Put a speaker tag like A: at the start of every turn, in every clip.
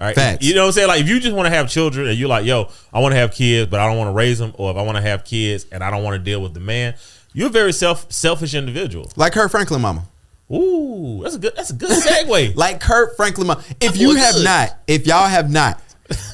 A: All right.
B: Facts.
A: You know what I'm saying? Like if you just want to have children and you're like, yo, I want to have kids, but I don't want to raise them, or if I want to have kids and I don't want to deal with the man, you're a very selfish individual.
B: Like Kirk Franklin mama.
A: Ooh, that's a good segue.
B: Like Kirk Franklin mama. If y'all have not,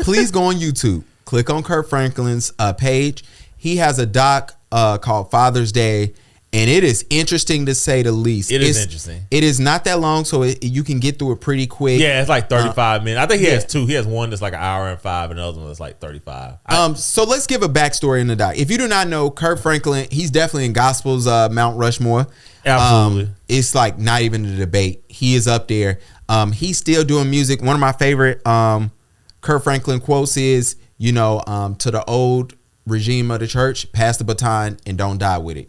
B: please go on YouTube. Click on Kirk Franklin's page. He has a doc called Father's Day. And it is interesting to say the least.
A: It is interesting.
B: It is not that long, so you can get through it pretty quick.
A: Yeah, it's like 35 minutes. I think he has two. He has one that's like an hour and 5, and the other one that's like 35.
B: So let's give a backstory in the doc. If you do not know, Kirk Franklin, he's definitely in gospel's Mount Rushmore.
A: Absolutely.
B: It's like not even a debate. He is up there. He's still doing music. One of my favorite Kirk Franklin quotes is, to the old regime of the church, pass the baton and don't die with it.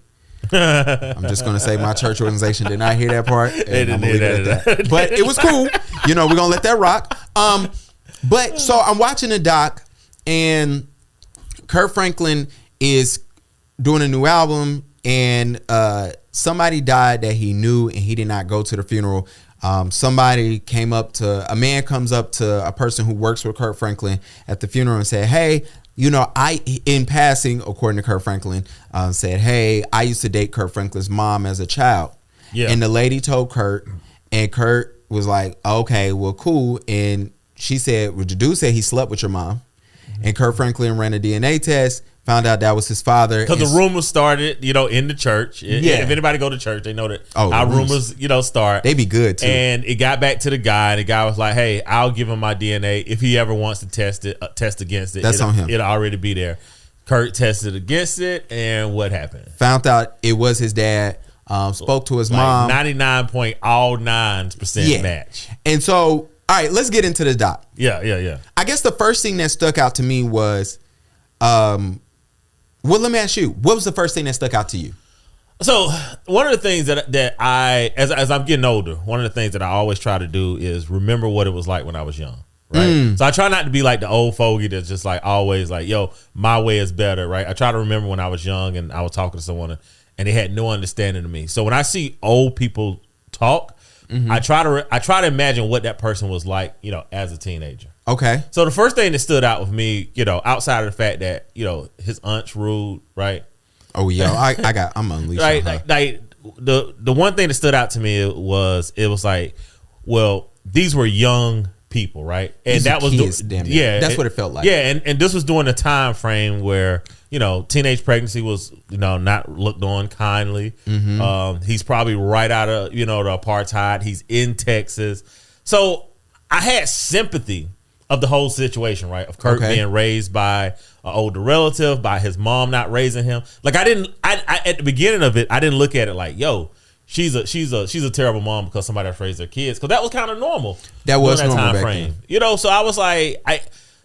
B: I'm just going to say my church organization did not hear that part.
A: They didn't hear that.
B: But it was cool. We're going to let that rock. But so I'm watching the doc, and Kirk Franklin is doing a new album, and somebody died that he knew, and he did not go to the funeral. A man comes up to a person who works with Kirk Franklin at the funeral and said, hey, in passing, according to Kirk Franklin, said, hey, I used to date Kirk Franklin's mom as a child. Yeah. And the lady told Kurt, and Kurt was like, okay, well, cool. And she said, well, the dude said he slept with your mom. And Kirk Franklin ran a DNA test, found out that was his father.
A: Because the rumors started, in the church. Yeah. If anybody go to church, they know that how rumors, start.
B: They be good, too.
A: And it got back to the guy, and the guy was like, hey, I'll give him my DNA. If he ever wants to test against it,
B: that's on him.
A: It'll already be there. Kurt tested against it, and what happened?
B: Found out it was his dad. Spoke to his mom.
A: 99.09% match.
B: And so, all right, let's get into the doc.
A: Yeah.
B: I guess the first thing that stuck out to me was, let me ask you, what was the first thing that stuck out to you?
A: So one of the things that I, as I'm getting older, one of the things that I always try to do is remember what it was like when I was young. Right. So I try not to be like the old fogey that's just like always like, yo, my way is better. Right. I try to remember when I was young and I was talking to someone and they had no understanding of me. So when I see old people talk, I try to imagine what that person was like, as a teenager.
B: Okay.
A: So the first thing that stood out with me, outside of the fact that, his aunt's rude, right?
B: Oh yeah, I'm unleashed.
A: Right. Like the one thing that stood out to me was like, well, these were young people, right? And
B: these
A: that was
B: kids, that's what it felt like.
A: Yeah, and this was during a time frame where teenage pregnancy was not looked on kindly. He's probably right out of the apartheid. He's in Texas, so I had sympathy of the whole situation, right? Of Kirk being raised by an older relative, by his mom not raising him. Like I at the beginning of it, I didn't look at it like, yo, she's a terrible mom because somebody else raised their kids, because that was kind of normal.
B: That was
A: normal
B: time
A: frame, So I was like,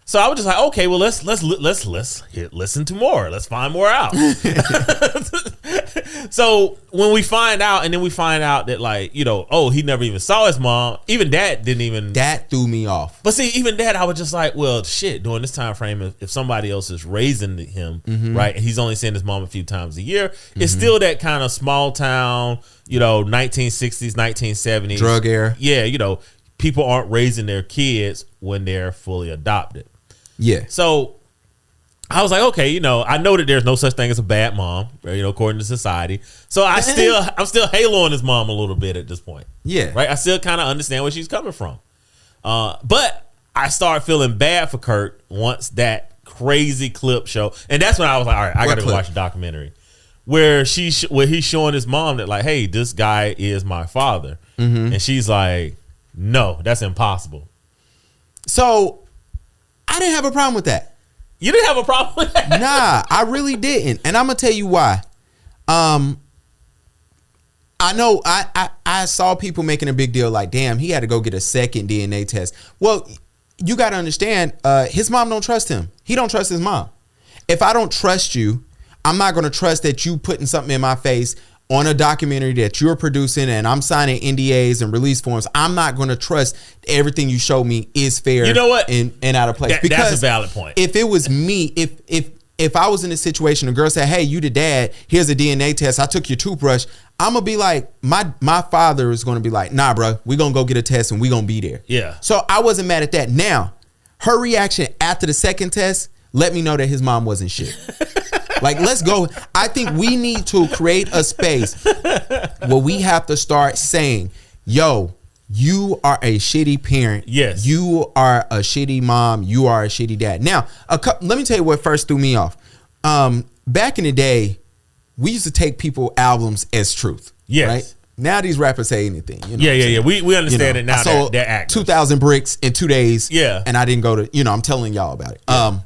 A: So I was just like, okay, well, let's listen to more. Let's find more out. So when we find out, and then we find out that he never even saw his mom. Even Dad didn't even.
B: That threw me off.
A: But see, even Dad, I was just like, well, shit. During this time frame, if somebody else is raising him, right, and he's only seeing his mom a few times a year, it's still that kind of small town, 1960s, 1970s
B: drug era.
A: Yeah, people aren't raising their kids when they're fully adopted. Yeah. So I was like, okay, I know that there's no such thing as a bad mom, according to society. So I'm still haloing his mom a little bit at this point. Yeah. Right. I still kind of understand where she's coming from. But I started feeling bad for Kurt once that crazy clip show. And that's when I was like, all right, I got to go watch a documentary where he's showing his mom that like, hey, this guy is my father. And she's like, no, that's impossible.
B: So I didn't have a problem with that.
A: You didn't have a problem with that?
B: Nah, I really didn't. And I'm going to tell you why. I know I saw people making a big deal like, damn, he had to go get a second DNA test. Well, you got to understand, his mom don't trust him. He don't trust his mom. If I don't trust you, I'm not going to trust that you putting something in my face on a documentary that you're producing and I'm signing NDAs and release forms. I'm not going to trust everything you show me is fair.
A: You know what?
B: And out of place. Because
A: that's a valid point.
B: If it was me, if I was in a situation, a girl said, hey, you the dad, here's a DNA test, I took your toothbrush, I'm going to be like, my father is going to be like, nah, bro, we're going to go get a test and we're going to be there. Yeah. So I wasn't mad at that. Now, Her reaction after the second test let me know that his mom wasn't shit. Like, let's go. I think we need to create a space where we have to start saying, yo, you are a shitty parent.
A: Yes.
B: You are a shitty mom. You are a shitty dad. Now, let me tell you what first threw me off. Back in the day, we used to take people albums as truth.
A: Yes.
B: Right? Now these rappers say anything. You know
A: yeah. We understand it now. They're actors.
B: 2,000 bricks in 2 days.
A: Yeah.
B: And I didn't go to, I'm telling y'all about it. Yeah.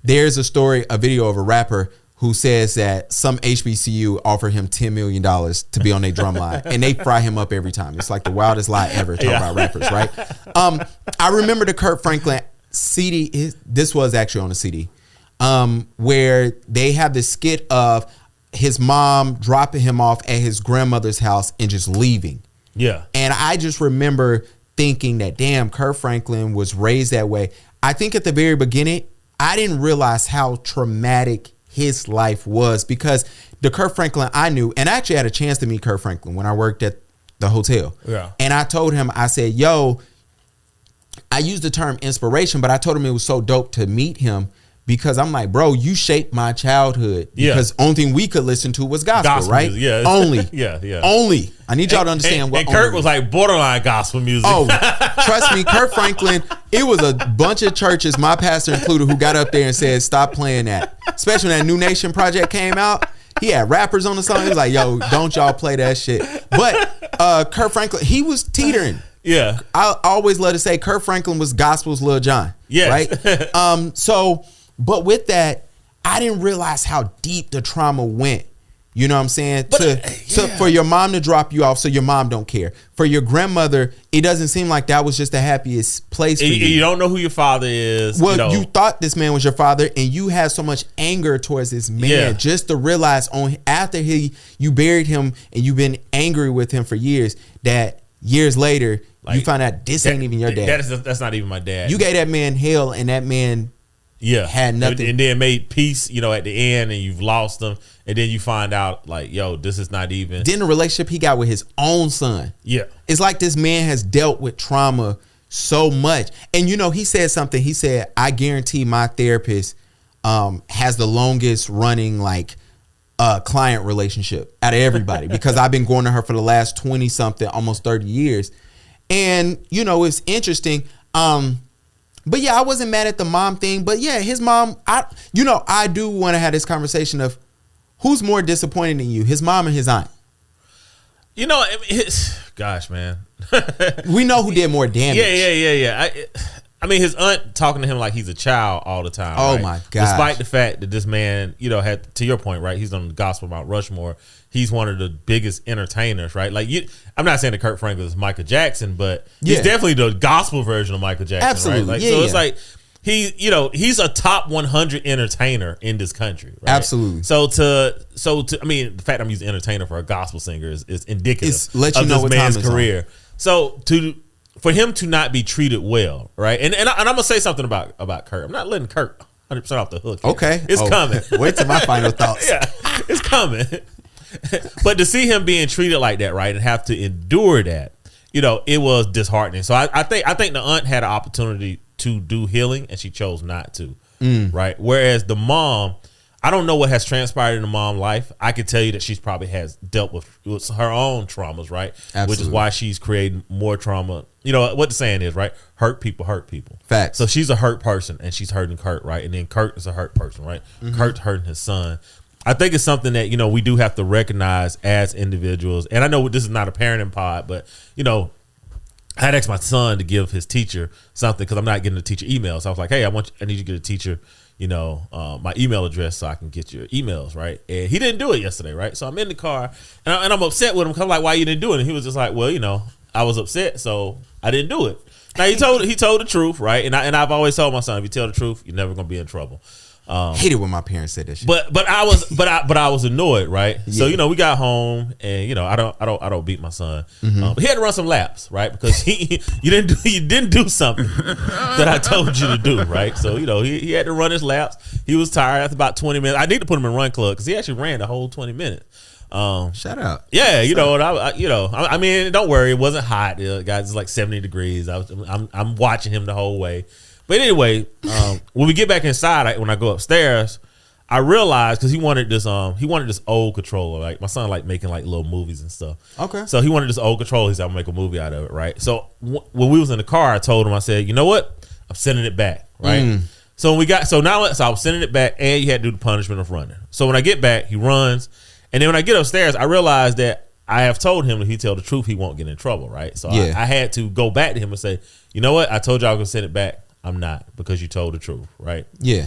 B: There's a video of a rapper who says that some HBCU offered him $10 million to be on their drum line, and they fry him up every time. It's like the wildest lie ever talking about rappers, right? I remember the Kirk Franklin CD. This was actually on a CD, where they have this skit of his mom dropping him off at his grandmother's house and just leaving.
A: Yeah.
B: And I just remember thinking that, damn, Kirk Franklin was raised that way. I think at the very beginning, I didn't realize how traumatic his life was, because the Kirk Franklin I knew, and I actually had a chance to meet Kirk Franklin when I worked at the hotel.
A: Yeah.
B: And I told him, I said, yo, I used the term inspiration, but I told him it was so dope to meet him, because I'm like, bro, you shaped my childhood. Because only thing we could listen to was gospel, right?
A: Music, yeah.
B: Only.
A: yeah.
B: Only. I need y'all to understand what.
A: And Kirk was like borderline gospel music.
B: Oh, trust me, Kirk Franklin, it was a bunch of churches, my pastor included, who got up there and said, stop playing that. Especially when that New Nation project came out. He had rappers on the song. He was like, yo, don't y'all play that shit. But Kirk Franklin, he was teetering.
A: Yeah.
B: I always love to say Kirk Franklin was gospel's Lil Jon.
A: Yes.
B: Right? But with that, I didn't realize how deep the trauma went. You know what I'm saying? For your mom to drop you off so your mom don't care. For your grandmother, it doesn't seem like that was just the happiest place for you.
A: You don't know who your father is.
B: Well, you thought this man was your father, and you had so much anger towards this man just to realize after you buried him and you've been angry with him for years, that years later, you find out this ain't even your dad.
A: That's not even my dad.
B: You gave that man hell, and that man had nothing.
A: And then made peace, at the end, and you've lost them. And then you find out, like, yo, this is not even.
B: Then the relationship he got with his own son.
A: Yeah.
B: It's like this man has dealt with trauma so much. And, he said something. He said, I guarantee my therapist has the longest running, client relationship out of everybody, because I've been going to her for the last 20 something, almost 30 years. And, it's interesting. But yeah, I wasn't mad at the mom thing. But yeah, his mom, I do want to have this conversation of who's more disappointed than you, his mom or his aunt?
A: Gosh, man.
B: We know who did more damage.
A: Yeah. I mean, his aunt talking to him like he's a child all the time.
B: Oh,
A: right?
B: my God.
A: Despite the fact that this man, had, to your point, right? He's on the gospel Mount Rushmore. He's one of the biggest entertainers, right? I'm not saying that Kirk Franklin is Michael Jackson, but he's definitely the gospel version of Michael Jackson.
B: Absolutely.
A: Right? It's like he's a top 100 entertainer in this country. Right?
B: Absolutely.
A: So I mean, the fact I'm using entertainer for a gospel singer is indicative
B: of this man's career.
A: So for him to not be treated well, right? And I'm gonna say something about Kirk. I'm not letting Kirk 100% off the hook here.
B: Okay,
A: it's coming.
B: Wait till my final thoughts.
A: Yeah, it's coming. But to see him being treated like that, right, and have to endure that, it was disheartening. So I think the aunt had an opportunity to do healing, and she chose not to, right? Whereas the mom, I don't know what has transpired in the mom life. I can tell you that she's probably has dealt with her own traumas, right?
B: Absolutely.
A: Which is why she's created more trauma. You know what the saying is, right? Hurt people hurt people.
B: Facts.
A: So she's a hurt person, and she's hurting Kurt, right? And then Kurt is a hurt person, right? Kurt's hurting his son. I think it's something that, we do have to recognize as individuals. And I know this is not a parenting pod, but, I had asked my son to give his teacher something because I'm not getting the teacher emails. So I was like, hey, I need you to get a teacher, my email address so I can get your emails, right? And he didn't do it yesterday, right? So I'm in the car and I'm upset with him because I'm like, why you didn't do it? And he was just like, well, I was upset, so I didn't do it. Now he told the truth, right? And I've always told my son, if you tell the truth, you're never gonna be in trouble.
B: Hate it when my parents said that shit.
A: But I was annoyed, right? Yeah. So we got home, and I don't beat my son. But he had to run some laps, right? Because you didn't do something that I told you to do, right? So he had to run his laps. He was tired after about 20 minutes. I need to put him in run club because he actually ran the whole 20 minutes.
B: Shout out.
A: Yeah, you know, I mean, don't worry, it wasn't hot. Guys, it's like 70 degrees. I'm watching him the whole way. But anyway, when we get back inside, when I go upstairs, I realized because he wanted this old controller. Like my son like making like little movies and stuff.
B: Okay.
A: So he wanted this old controller. He said, "I'm gonna make a movie out of it." Right. So when we was in the car, I told him, I said, "You know what? I'm sending it back." Right. So now I was sending it back, and you had to do the punishment of running. So when I get back, he runs, and then when I get upstairs, I realized that I have told him that he tell the truth, he won't get in trouble. Right. So I had to go back to him and say, "You know what? I told you I was gonna send it back. I'm not, because you told the truth." Right.
B: Yeah.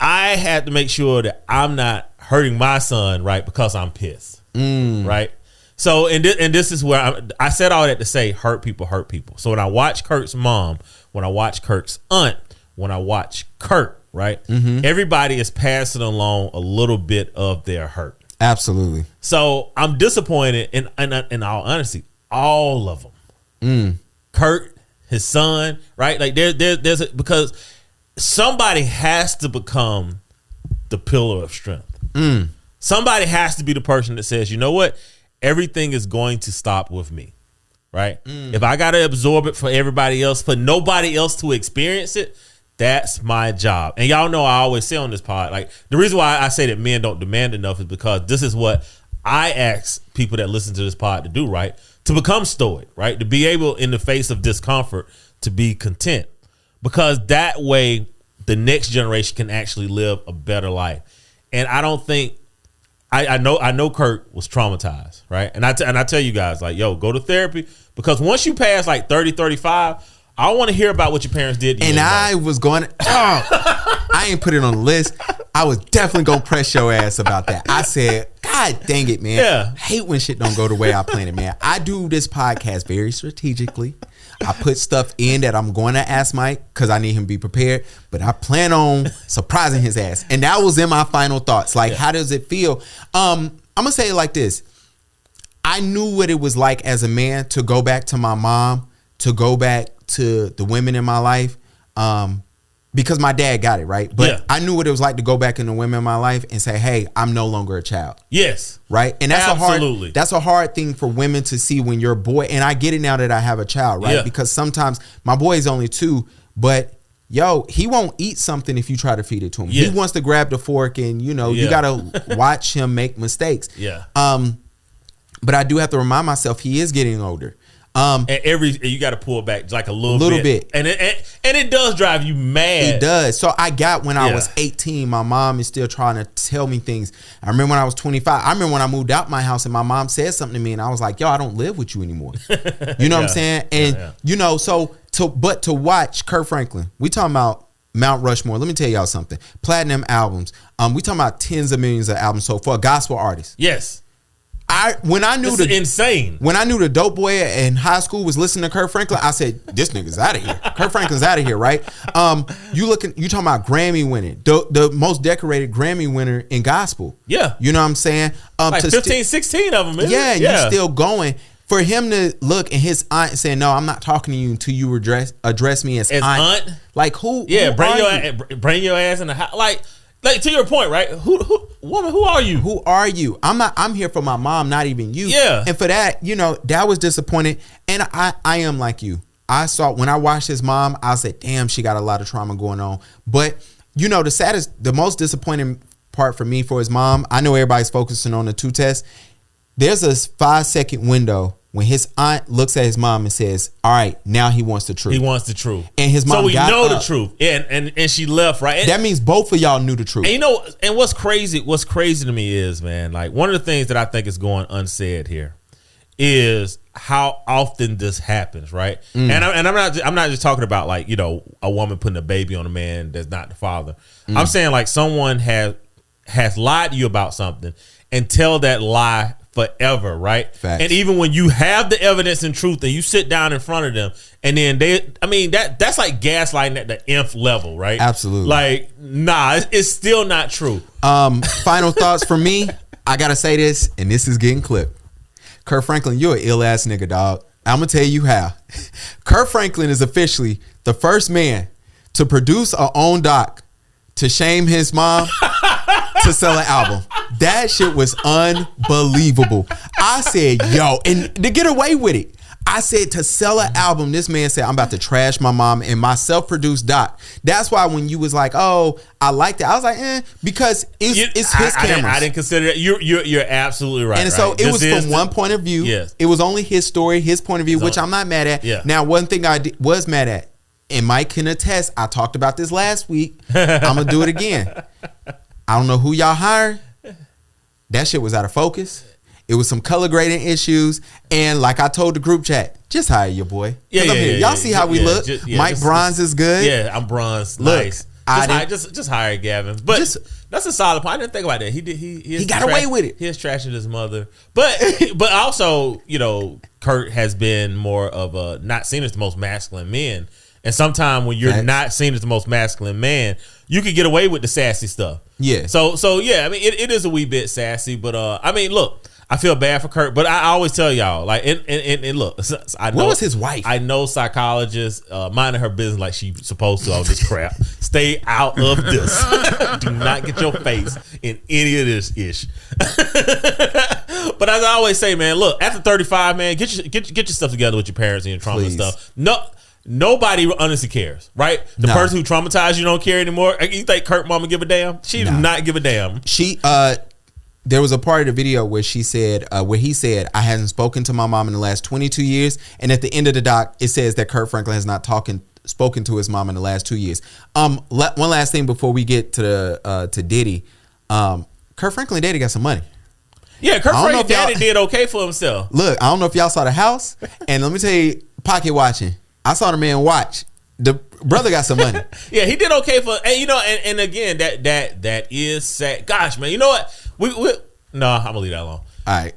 A: I had to make sure that I'm not hurting my son, right, because I'm pissed, right? So, and this is where I said all that to say, hurt people. So when I watch Kirk's mom, when I watch Kirk's aunt, when I watch Kirk, right, everybody is passing along a little bit of their hurt.
B: Absolutely.
A: So I'm disappointed, in all honesty, all of them. Kirk, his son, right? Like there's because somebody has to become the pillar of strength. Somebody has to be the person that says, you know what? Everything is going to stop with me, right? If I got to absorb it for everybody else, for nobody else to experience it, that's my job. And y'all know I always say on this pod, like the reason why I say that men don't demand enough is because this is what I ask people that listen to this pod to do, right? To become stoic, right? To be able, in the face of discomfort, to be content. Because that way the next generation can actually live a better life. And I don't think I know Kirk was traumatized, right? And I tell you guys, like, yo, go to therapy, because once you pass like 30, 35, I want to hear about what your parents did to you.
B: And I was going I ain't put it on the list. I was definitely going to press your ass about that. I said, God dang it, man.
A: Yeah.
B: I hate when shit don't go the way I planned it, man. I do this podcast very strategically. I put stuff in that I'm going to ask Mike because I need him to be prepared, but I plan on surprising his ass. And that was in my final thoughts. Like, how does it feel? I'm going to say it like this. I knew what it was like as a man to go back to my mom, to go back to the women in my life, because my dad got it, right? But I knew what it was like to go back in the women in my life and say, hey, I'm no longer a child.
A: Yes.
B: Right? And that's a hard thing for women to see when you're a boy. And I get it now that I have a child, right? Because sometimes my boy is only 2, but yo, he won't eat something if you try to feed it to him. He wants to grab the fork, and you got to watch him make mistakes. But I do have to remind myself he is getting older.
A: And you got to pull back like a little bit. And it does drive you mad.
B: It does. So I got, when I was 18, my mom is still trying to tell me things. I remember when I was 25. I remember when I moved out my house and my mom said something to me, and I was like, yo, I don't live with you anymore. You know what I'm saying? And so to watch Kirk Franklin, we talking about Mount Rushmore. Let me tell y'all something. Platinum albums. We talking about tens of millions of albums. So for a gospel artist.
A: Yes.
B: Insane. When I knew the dope boy in high school was listening to Kirk Franklin, I said, this nigga's out of here. Kirk Franklin's out of here, right? You talking about Grammy winning, the most decorated Grammy winner in gospel.
A: Yeah.
B: You know what I'm saying?
A: Like 15, 16 of them.
B: Yeah, you're still going. For him to look and his aunt saying, no, I'm not talking to you until you address me as aunt. Like who?
A: Yeah, bring your ass in the house. Like to your point, right? Woman, who are you?
B: Who are you? I'm here for my mom, not even you.
A: Yeah.
B: And for that, that was disappointing. And I am like you. When I watched his mom, I said, damn, she got a lot of trauma going on. But the most disappointing part for me for his mom, I know everybody's focusing on the 2 tests. There's a 5-second window when his aunt looks at his mom and says, all right, now he wants the truth.
A: He wants the truth.
B: And his mom
A: so we know the truth. And she left, right?
B: That means both of y'all knew the truth.
A: And and what's crazy to me is, man, like one of the things that I think is going unsaid here is how often this happens, right? And I'm not just talking about like, a woman putting a baby on a man that's not the father. I'm saying like someone has lied to you about something and tell that lie forever, right?
B: Facts.
A: And even when you have the evidence and truth and you sit down in front of them and then that's like gaslighting at the nth level, right?
B: Absolutely.
A: Like, nah, it's still not true.
B: Final thoughts from me. I gotta say this, and this is getting clipped. Kirk Franklin, you're an ill ass nigga, dog. I'm gonna tell you how. Kirk Franklin is officially the first man to produce a own doc, to shame his mom, to to sell an album. That shit was unbelievable. I said, yo, and to get away with it, I said to sell an album, this man said, I'm about to trash my mom and my self-produced doc. That's why when you was like, oh, I liked it, I was like, because it's his cameras.
A: I didn't consider it. You're absolutely right.
B: And so it was from one point of view.
A: Yes.
B: It was only his story, his point of view, which I'm not mad at.
A: Yeah.
B: Now, one thing I was mad at, and Mike can attest, I talked about this last week. I'm going to do it again. I don't know who y'all hired. That shit was out of focus. It was some color grading issues, and like I told the group chat, just hire your boy. Y'all see how we look. Mike Bronze is good.
A: Yeah, I'm Bronze.
B: Look,
A: nice. Just hire Gavin. But that's a solid point. I didn't think about that. He
B: got away with it.
A: He is trashing his mother, but also, you know, Kurt has been more of a not seen as the most masculine man, and sometimes when you're not seen as the most masculine man, you can get away with the sassy stuff. Yeah. So yeah, I mean, it is a wee bit sassy, but I mean, look. I feel bad for Kurt, but I always tell y'all, like, and look, I know
B: what was his wife?
A: I know psychologists minding her business like she's supposed to. All this crap, stay out of this. Do not get your face in any of this ish. But as I always say, man, look, after 35, man, get your stuff together with your parents and your trauma and stuff. Nobody honestly cares, right? The person who traumatized you don't care anymore. You think Kurt mama give a damn? She do not give a damn.
B: There was a part of the video where he said, I hadn't spoken to my mom in the last 22 years. And at the end of the doc, it says that Kirk Franklin has not spoken to his mom in the last 2 years. One last thing before we get to Diddy. Kirk Franklin daddy got some money.
A: Yeah, Kirk Franklin daddy did okay for himself.
B: Look, I don't know if y'all saw the house. And let me tell you, pocket watching. I saw the man watch. The brother got some money.
A: Yeah, he did okay for, and you know, and again, that is sad. Gosh, man, you know what? No, I'm gonna leave that alone.
B: All right.